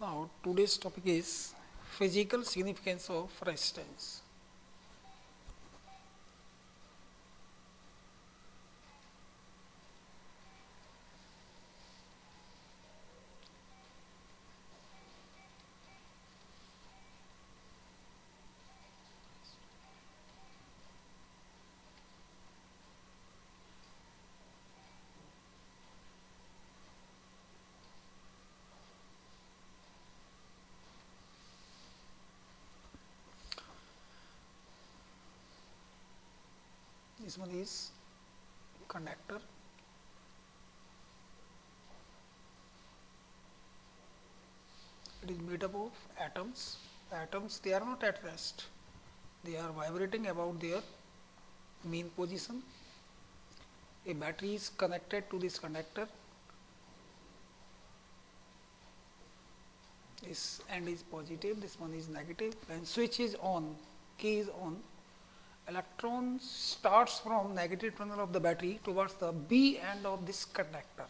Now, today's topic is physical significance of resistance. This one is conductor. It is made up of atoms. The atoms, they are not at rest. They are vibrating about their mean position. A battery is connected to this conductor. This end is positive, this one is negative. When switch is on, key is on, electron starts from negative terminal of the battery towards the B end of this conductor.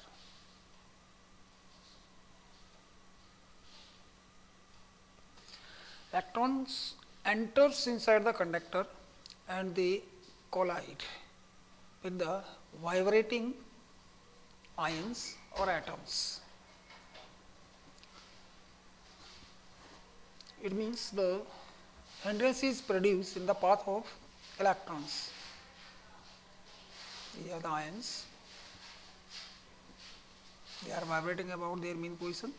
Electrons enters inside the conductor and they collide with the vibrating ions or atoms. It means the hindrance is produced in the path of electrons. These are the ions. They are vibrating about their mean position.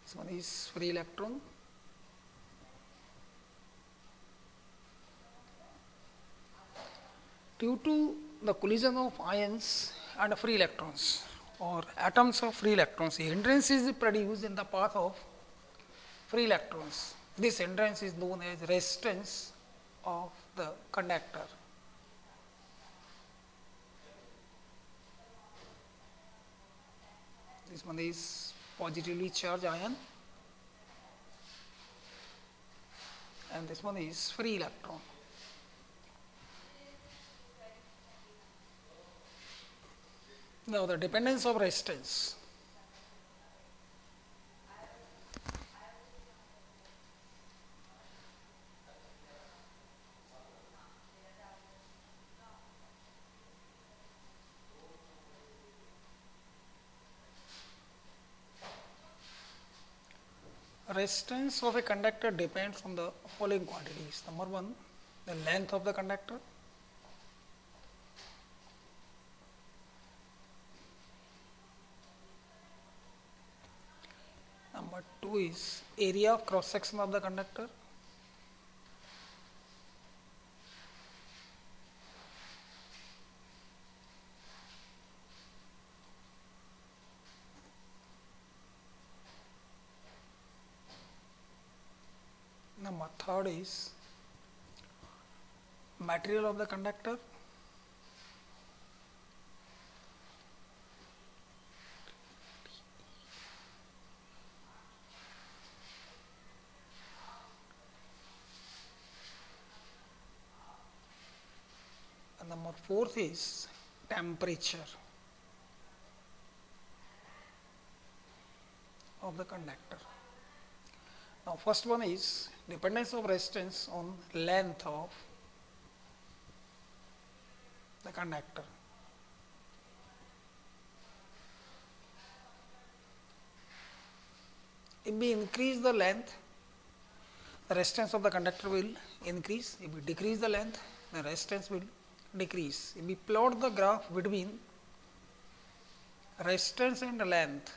This one is free electron. Due to the collision of ions and free electrons or atoms of free electrons, a hindrance is produced in the path of free electrons. This hindrance is known as resistance of the conductor. This one is positively charged ion and this one is free electron. Now, the dependence of resistance. Resistance of a conductor depends on the following quantities. Number one, the length of the conductor. Number two is area of cross section of the conductor. Number third is material of the conductor. And number fourth is temperature of the conductor. Now, first one is dependence of resistance on length of the conductor. If we increase the length, the resistance of the conductor will increase. If we decrease the length, the resistance will decrease. If we plot the graph between resistance and length,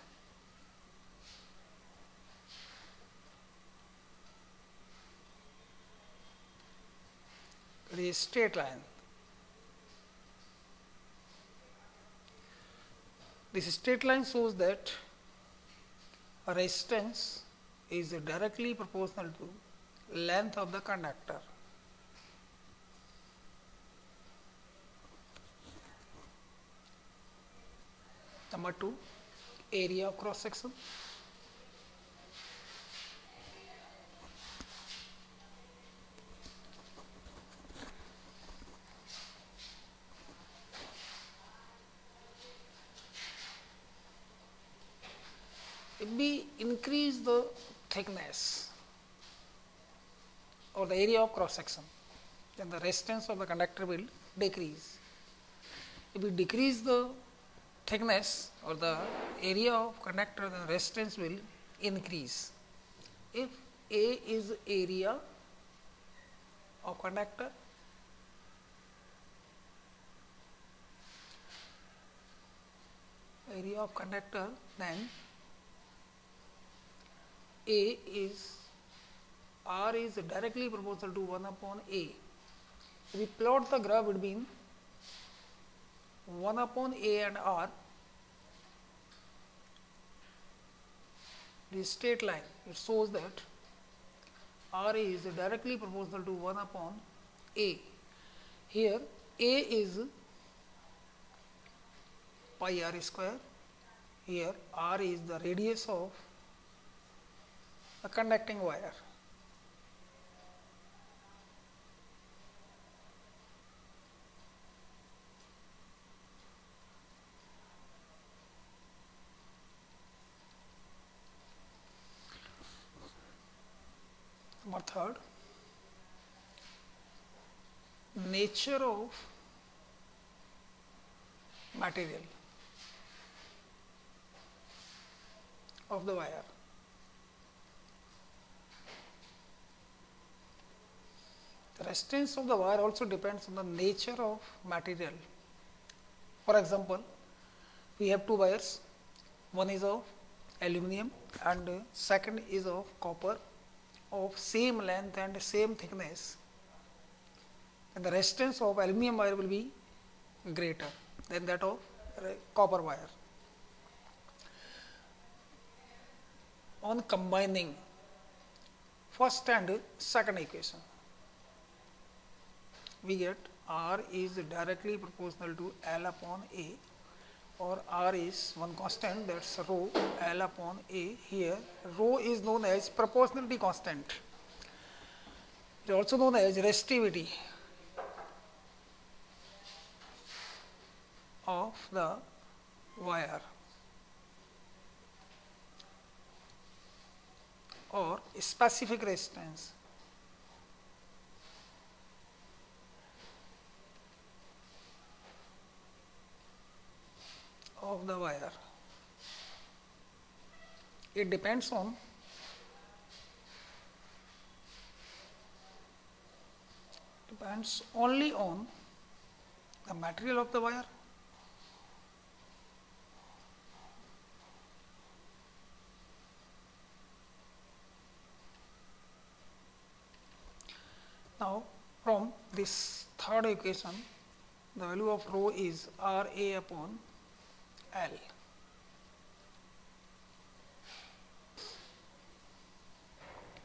it is a straight line. This straight line shows that resistance is directly proportional to length of the conductor. Number two, area of cross section. increase the thickness or the area of cross section, then the resistance of the conductor will decrease. If we decrease the thickness or the area of conductor, then resistance will increase. If A is area of conductor, then A is R is directly proportional to 1 upon A. If we plot the graph between 1 upon A and R, the straight line, it shows that R is directly proportional to 1 upon A. Here A is pi r square, here R is the radius of a conducting wire. Number third, nature of material of the wire. The resistance of the wire also depends on the nature of material. For example, we have two wires, one is of aluminum and second is of copper, of same length and same thickness, and the resistance of aluminum wire will be greater than that of copper wire. On combining first and second equation, we get R is directly proportional to L upon A, or R is one constant, that is rho L upon A. Here rho is known as proportionality constant. It is also known as resistivity of the wire or specific resistance. Of the wire. It depends only on the material of the wire, now from this third equation, the value of rho is R A upon L.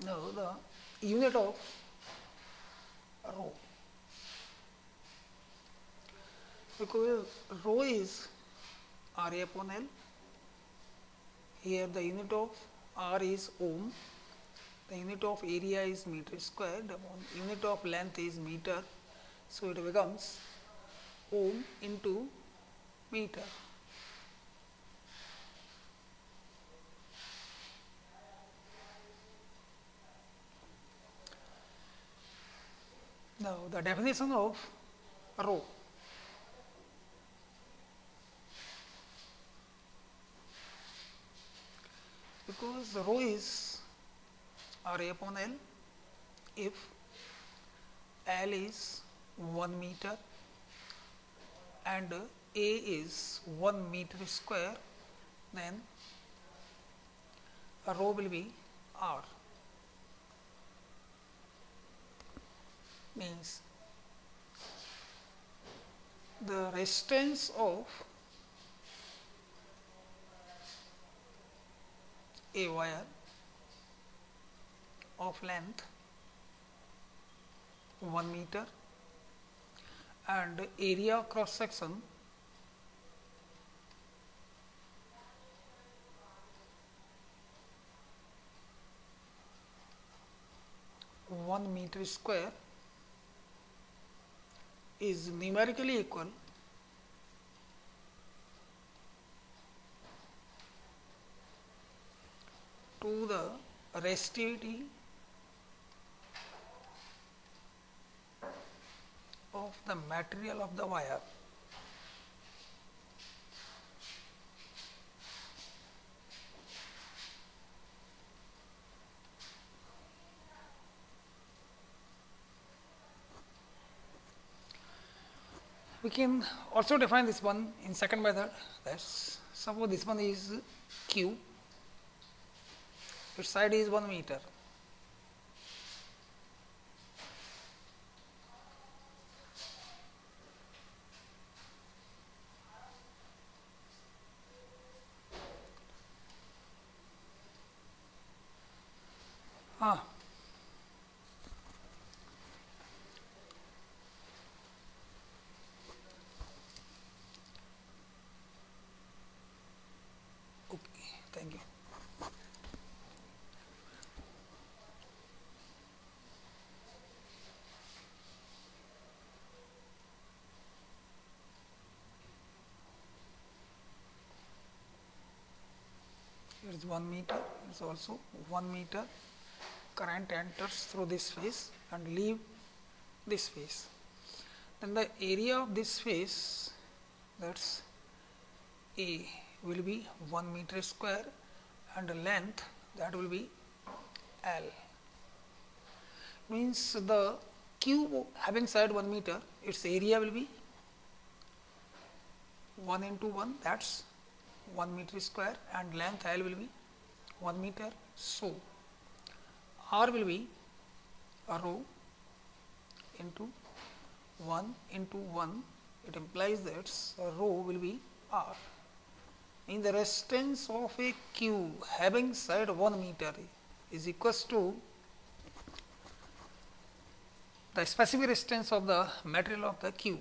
Now the unit of rho, because rho is R A upon L, here the unit of R is ohm, the unit of area is meter squared, upon unit of length is meter, so it becomes ohm into meter. Now the definition of rho. Because rho is R A upon L, if L is 1 meter and A is 1 meter square, then rho will be R. Means the resistance of a wire of length 1 meter and area cross section 1 meter square is numerically equal to the resistivity of the material of the wire. We can also define this one in second method. That's suppose this one is Q, its side is 1 meter. Ah, okay, thank you. It is 1 meter, it is also 1 meter. Current enters through this face and leave this face. Then the area of this face, that's A, will be 1 meter square, and the length, that will be L. Means the cube having side 1 meter, its area will be 1 into 1, that's 1 meter square, and length L will be 1 meter. So R will be a rho into 1 into 1. It implies that rho will be R. In the resistance of a cube having side 1 meter is equals to the specific resistance of the material of the cube.